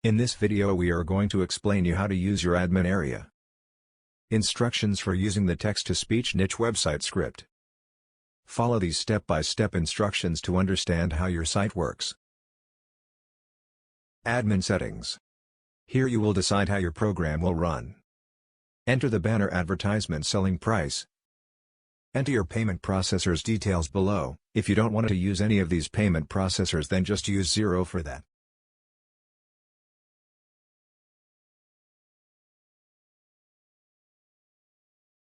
In this video we are going to explain you how to use your admin area. Instructions for using the text-to-speech niche website script. Follow these step-by-step instructions to understand how your site works. Admin settings. Here you will decide how your program will run. Enter the banner advertisement selling price. Enter your payment processor's details below. If you don't want to use any of these payment processors, then just use 0 for that.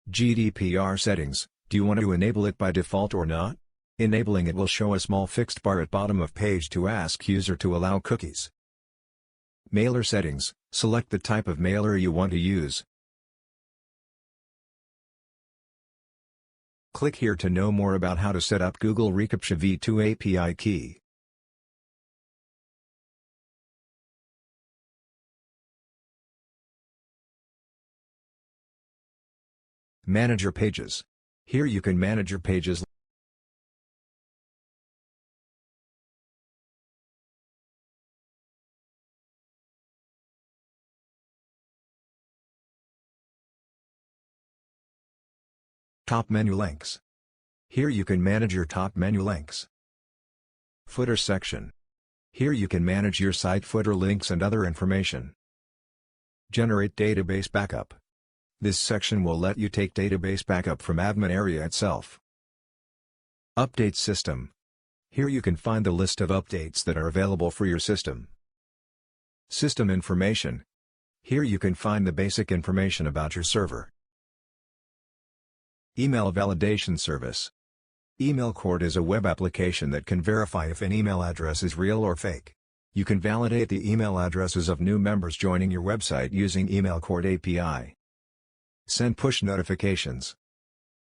GDPR settings. Do you want to enable it by default or not? Enabling it will show a small fixed bar at bottom of page to ask user to allow cookies. Mailer settings. Select the type of mailer you want to use. Click here to know more about how to set up Google reCAPTCHA v2 API key. Manage your pages. Here you can manage your pages. Top menu links. Here you can manage your top menu links. Footer section. Here you can manage your site footer links and other information. Generate database backup. This section will let you take database backup from admin area itself. Update system. Here you can find the list of updates that are available for your system. System information. Here you can find the basic information about your server. Email validation service. EmailCourt is a web application that can verify if an email address is real or fake. You can validate the email addresses of new members joining your website using EmailCourt API. Send push notifications.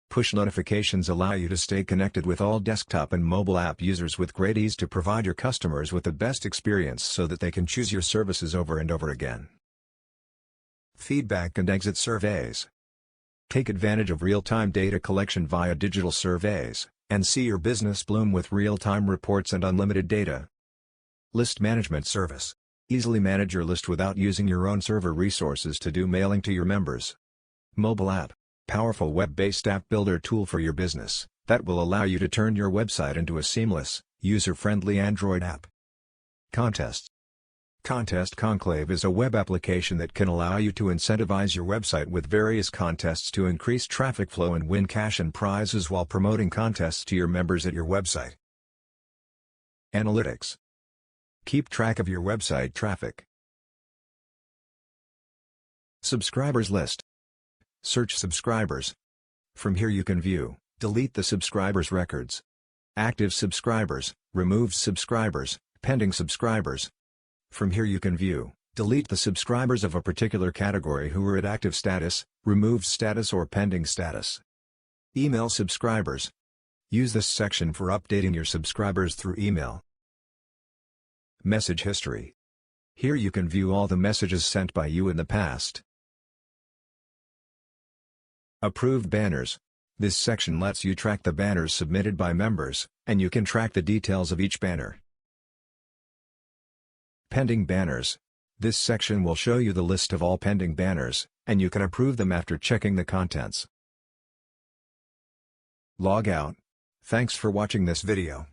Push notifications allow you to stay connected with all desktop and mobile app users with great ease to provide your customers with the best experience so that they can choose your services over and over again. Feedback and exit surveys. Take advantage of real-time data collection via digital surveys, and see your business bloom with real-time reports and unlimited data. List management service. Easily manage your list without using your own server resources to do mailing to your members. Mobile app. Powerful web-based app builder tool for your business, that will allow you to turn your website into a seamless, user-friendly Android app. Contests. Contest Conclave is a web application that can allow you to incentivize your website with various contests to increase traffic flow and win cash and prizes while promoting contests to your members at your website. Analytics. Keep track of your website traffic. Subscribers list. Search subscribers. From here you can view, delete the subscribers' records. Active subscribers, remove subscribers, pending subscribers. From here you can view, delete the subscribers of a particular category who are at active status, removed status or pending status. Email subscribers. Use this section for updating your subscribers through email. Message history. Here you can view all the messages sent by you in the past. Approved banners. This section lets you track the banners submitted by members, and you can track the details of each banner. Pending banners. This section will show you the list of all pending banners, and you can approve them after checking the contents. Log out. Thanks for watching this video.